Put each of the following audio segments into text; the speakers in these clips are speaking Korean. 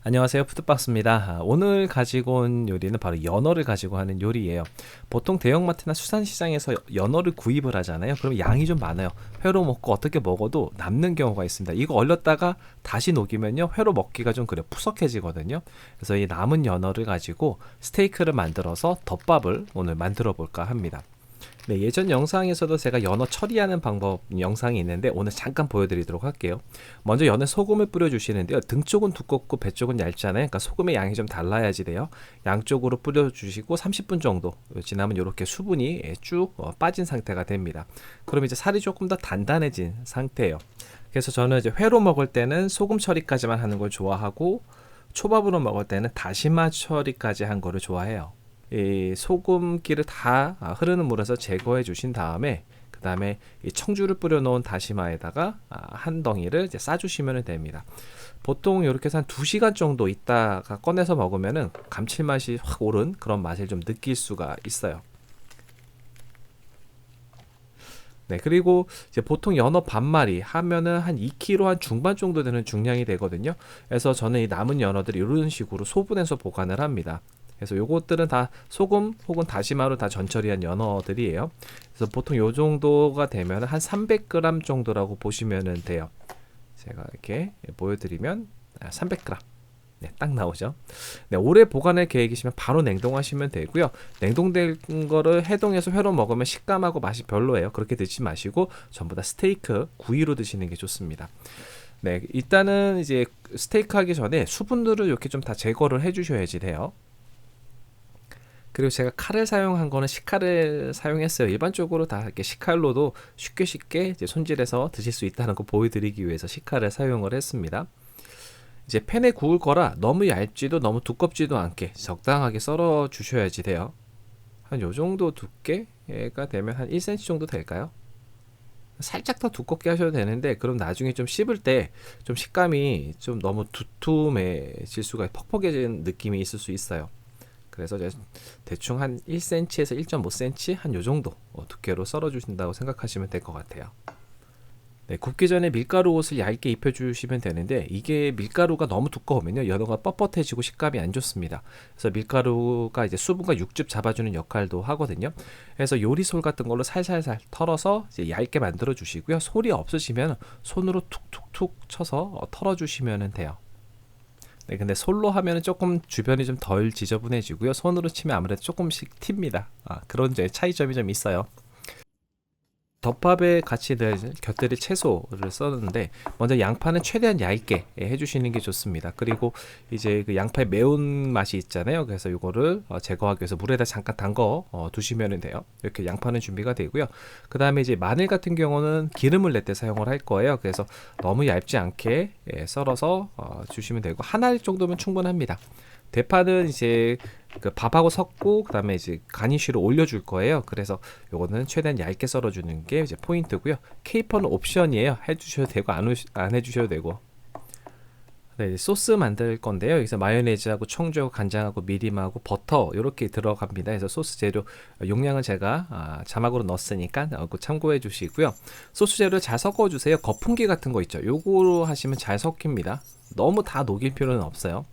안녕하세요, 푸드박스입니다. 오늘 가지고 온 요리는 바로 연어를 가지고 하는 요리예요. 보통 대형마트나 수산시장에서 연어를 구입을 하잖아요. 그럼 양이 좀 많아요. 회로 먹고 어떻게 먹어도 남는 경우가 있습니다. 이거 얼렸다가 다시 녹이면요, 회로 먹기가 좀 그래 푸석해지거든요. 그래서 이 남은 연어를 가지고 스테이크를 만들어서 덮밥을 오늘 만들어 볼까 합니다. 네, 예전 영상에서도 제가 연어 처리하는 방법 영상이 있는데 오늘 잠깐 보여드리도록 할게요. 먼저 연어 소금을 뿌려주시는데요. 등 쪽은 두껍고 배 쪽은 얇잖아요. 그러니까 소금의 양이 좀 달라야지 돼요. 양쪽으로 뿌려주시고 30분 정도 지나면 이렇게 수분이 쭉 빠진 상태가 됩니다. 그럼 이제 살이 조금 더 단단해진 상태예요. 그래서 저는 이제 회로 먹을 때는 소금 처리까지만 하는 걸 좋아하고 초밥으로 먹을 때는 다시마 처리까지 한 거를 좋아해요. 이 소금기를 다 흐르는 물에서 제거해 주신 다음에 그 다음에 이 청주를 뿌려 놓은 다시마에다가 한 덩이를 이제 싸 주시면 됩니다. 보통 이렇게 해서 한 2시간 정도 있다가 꺼내서 먹으면은 감칠맛이 확 오른 그런 맛을 좀 느낄 수가 있어요. 네, 그리고 이제 보통 연어 반마리 하면은 한 2kg 한 중반 정도 되는 중량이 되거든요. 그래서 저는 이 남은 연어들을 이런 식으로 소분해서 보관을 합니다. 그래서 요것들은 다 소금 혹은 다시마로 다 전처리한 연어들이에요. 그래서 보통 요 정도가 되면 한 300g 정도라고 보시면 돼요. 제가 이렇게 보여드리면 300g. 네, 딱 나오죠. 네, 오래 보관할 계획이시면 바로 냉동하시면 되고요. 냉동된 거를 해동해서 회로 먹으면 식감하고 맛이 별로예요. 그렇게 드시지 마시고 전부 다 스테이크 구이로 드시는 게 좋습니다. 네, 일단은 이제 스테이크 하기 전에 수분들을 이렇게 좀 다 제거를 해주셔야지 돼요. 그리고 제가 칼을 사용한 거는 식칼을 사용했어요. 일반적으로 다 이렇게 식칼로도 쉽게 이제 손질해서 드실 수 있다는 거 보여드리기 위해서 식칼을 사용을 했습니다. 이제 팬에 구울 거라 너무 얇지도 너무 두껍지도 않게 적당하게 썰어 주셔야지 돼요. 한 요 정도 두께가 되면 한 1cm 정도 될까요? 살짝 더 두껍게 하셔도 되는데 그럼 나중에 좀 씹을 때 좀 식감이 좀 너무 두툼해질 수가 퍽퍽해진 느낌이 있을 수 있어요. 그래서 대충 한 1cm에서 1.5cm 한 요 정도 두께로 썰어 주신다고 생각하시면 될 것 같아요. 네, 굽기 전에 밀가루 옷을 얇게 입혀주시면 되는데 이게 밀가루가 너무 두꺼우면요 연어가 뻣뻣해지고 식감이 안 좋습니다. 그래서 밀가루가 이제 수분과 육즙 잡아주는 역할도 하거든요. 그래서 요리솔 같은 걸로 살살살 털어서 이제 얇게 만들어 주시고요. 솔이 없으시면 손으로 툭툭툭 쳐서 털어 주시면 돼요. 네, 근데 솔로 하면은 조금 주변이 좀 덜 지저분해지고요. 손으로 치면 아무래도 조금씩 튑니다. 그런 차이점이 좀 있어요. 덮밥에 같이 곁들일 채소를 썼는데 먼저 양파는 최대한 얇게 해주시는 게 좋습니다. 그리고 이제 그 양파의 매운 맛이 있잖아요. 그래서 이거를 제거하기 위해서 물에다 잠깐 담궈 두시면 돼요. 이렇게 양파는 준비가 되고요. 그 다음에 이제 마늘 같은 경우는 기름을 낼 때 사용을 할 거예요. 그래서 너무 얇지 않게 썰어서 주시면 되고 한 알 정도면 충분합니다. 대파는 이제 그 밥하고 섞고 그다음에 이제 가니쉬로 올려줄 거예요. 그래서 요거는 최대한 얇게 썰어주는 게 이제 포인트고요. 케이퍼는 옵션이에요. 해주셔도 되고 안 해주셔도 되고. 네, 소스 만들 건데요. 여기서 마요네즈하고 청주하고 간장하고 미림하고 버터 이렇게 들어갑니다. 그래서 소스 재료 용량은 제가 자막으로 넣었으니까 참고해 주시고요. 소스 재료 잘 섞어 주세요. 거품기 같은 거 있죠. 요거로 하시면 잘 섞입니다. 너무 다 녹일 필요는 없어요.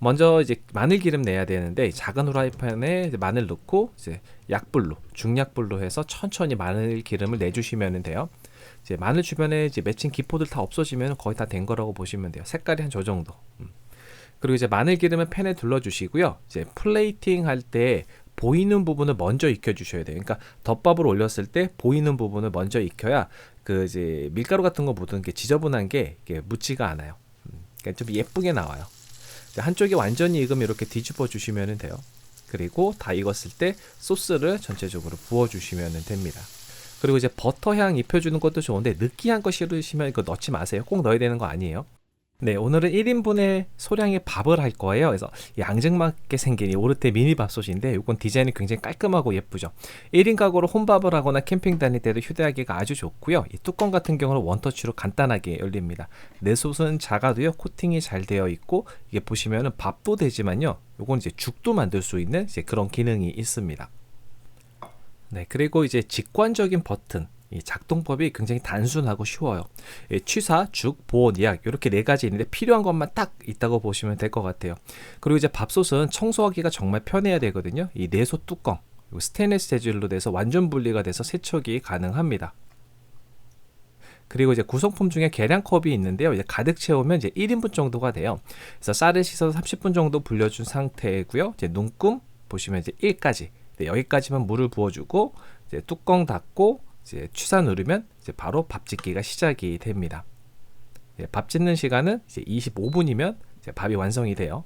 먼저 이제 마늘 기름 내야 되는데 작은 후라이팬에 이제 마늘 넣고 이제 약불로 중약불로 해서 천천히 마늘 기름을 내주시면 돼요. 이제 마늘 주변에 이제 맺힌 기포들 다 없어지면 거의 다 된 거라고 보시면 돼요. 색깔이 한 저 정도. 그리고 이제 마늘 기름을 팬에 둘러 주시고요. 이제 플레이팅 할 때 보이는 부분을 먼저 익혀 주셔야 돼요. 그러니까 덮밥을 올렸을 때 보이는 부분을 먼저 익혀야 그 이제 밀가루 같은 거 묻은 게 지저분한 게 이게 묻지가 않아요. 그러니까 좀 예쁘게 나와요. 한쪽이 완전히 익으면 이렇게 뒤집어 주시면 돼요. 그리고 다 익었을 때 소스를 전체적으로 부어 주시면 됩니다. 그리고 이제 버터 향 입혀주는 것도 좋은데 느끼한 거 싫으시면 이거 넣지 마세요. 꼭 넣어야 되는 거 아니에요. 네, 오늘은 1인분의 소량의 밥을 할 거예요. 그래서 양증맞게 생긴 이 오르테 미니 밥솥인데 이건 디자인이 굉장히 깔끔하고 예쁘죠. 1인 가구로 혼밥을 하거나 캠핑 다닐 때도 휴대하기가 아주 좋고요. 이 뚜껑 같은 경우는 원터치로 간단하게 열립니다. 내솥은 작아도요 코팅이 잘 되어 있고 이게 보시면은 밥도 되지만요. 이건 이제 죽도 만들 수 있는 이제 그런 기능이 있습니다. 네, 그리고 이제 직관적인 버튼 이 작동법이 굉장히 단순하고 쉬워요. 취사, 죽, 보온, 예약 이렇게 네 가지 있는데 필요한 것만 딱 있다고 보시면 될 것 같아요. 그리고 이제 밥솥은 청소하기가 정말 편해야 되거든요. 이 내소 뚜껑, 스테인리스 재질로 돼서 완전 분리가 돼서 세척이 가능합니다. 그리고 이제 구성품 중에 계량컵이 있는데요. 이제 가득 채우면 이제 1인분 정도가 돼요. 그래서 쌀을 씻어서 30분 정도 불려준 상태고요. 이제 눈금 보시면 이제 1까지. 여기까지만 물을 부어주고 이제 뚜껑 닫고 이제 취사 누르면 이제 바로 밥 짓기가 시작이 됩니다. 밥 짓는 시간은 이제 25분이면 이제 밥이 완성이 돼요.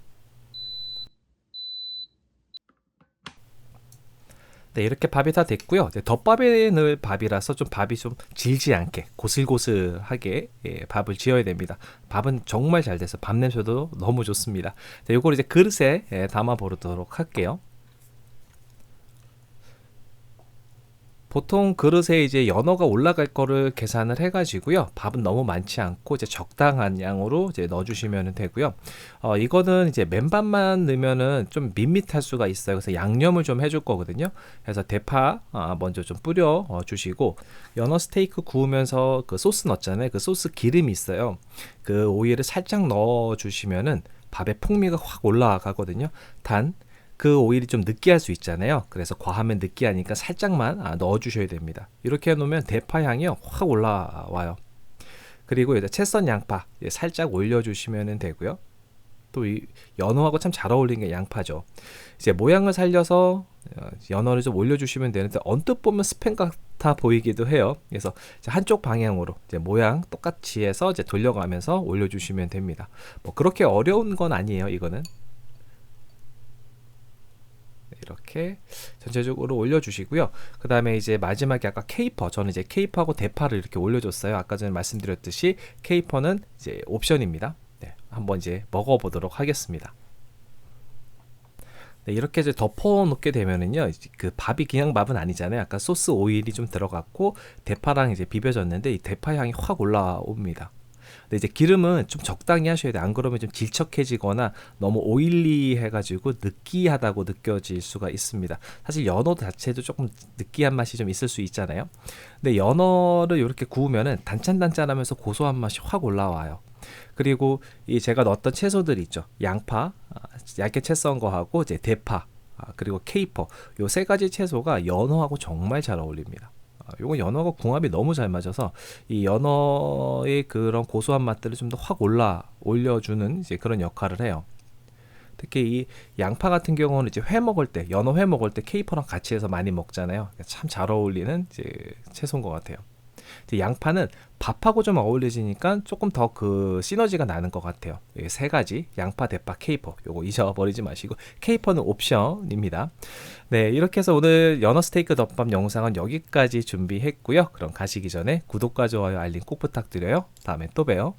네, 이렇게 밥이 다 됐고요. 덮밥에 넣을 밥이라서 좀 밥이 좀 질지 않게 고슬고슬하게 밥을 지어야 됩니다. 밥은 정말 잘 돼서 밥 냄새도 너무 좋습니다. 자, 요걸 이제 그릇에 담아 보도록 할게요. 보통 그릇에 이제 연어가 올라갈 거를 계산을 해가지고요. 밥은 너무 많지 않고 이제 적당한 양으로 이제 넣어주시면 되고요. 이거는 이제 맨밥만 넣으면은 좀 밋밋할 수가 있어요. 그래서 양념을 좀 해줄 거거든요. 그래서 대파 먼저 좀 뿌려 주시고 연어 스테이크 구우면서 그 소스 넣었잖아요. 그 소스 기름이 있어요. 그 오일을 살짝 넣어 주시면은 밥에 풍미가 확 올라가거든요. 단 그 오일이 좀 느끼할 수 있잖아요. 그래서 과하면 느끼하니까 살짝만 넣어 주셔야 됩니다. 이렇게 해 놓으면 대파 향이 확 올라와요. 그리고 이제 채 썬 양파 살짝 올려 주시면 되고요. 또 이 연어하고 참 잘 어울리는 게 양파죠. 이제 모양을 살려서 연어를 좀 올려 주시면 되는데 언뜻 보면 스팸 같아 보이기도 해요. 그래서 이제 한쪽 방향으로 이제 모양 똑같이 해서 이제 돌려가면서 올려 주시면 됩니다. 뭐 그렇게 어려운 건 아니에요, 이거는. 이렇게 전체적으로 올려주시고요. 그 다음에 이제 마지막에 아까 케이퍼, 저는 이제 케이퍼하고 대파를 이렇게 올려줬어요. 아까 전에 말씀드렸듯이 케이퍼는 이제 옵션입니다. 네, 한번 이제 먹어보도록 하겠습니다. 네, 이렇게 이제 덮어 놓게 되면은요, 그 밥이 그냥 밥은 아니잖아요. 아까 소스 오일이 좀 들어갔고 대파랑 이제 비벼졌는데 이 대파 향이 확 올라옵니다. 근데 이제 기름은 좀 적당히 하셔야 돼요. 안 그러면 좀 질척해지거나 너무 오일리 해가지고 느끼하다고 느껴질 수가 있습니다. 사실 연어 자체도 조금 느끼한 맛이 좀 있을 수 있잖아요. 근데 연어를 이렇게 구우면은 단짠단짠하면서 고소한 맛이 확 올라와요. 그리고 이 제가 넣었던 채소들 있죠. 양파, 얇게 채 썬 거하고 이제 대파, 그리고 케이퍼, 요 세 가지 채소가 연어하고 정말 잘 어울립니다. 요건 연어가 궁합이 너무 잘 맞아서 이 연어의 그런 고소한 맛들을 좀 더 확 올려주는 이제 그런 역할을 해요. 특히 이 양파 같은 경우는 이제 회 먹을 때, 연어 회 먹을 때 케이퍼랑 같이 해서 많이 먹잖아요. 참 잘 어울리는 이제 채소인 것 같아요. 이제 양파는 밥하고 좀 어울려지니까 조금 더 그 시너지가 나는 것 같아요. 세 가지 양파, 대파, 케이퍼 요거 잊어버리지 마시고 케이퍼는 옵션입니다. 네, 이렇게 해서 오늘 연어 스테이크 덮밥 영상은 여기까지 준비했고요. 그럼 가시기 전에 구독과 좋아요, 알림 꼭 부탁드려요. 다음에 또 봬요.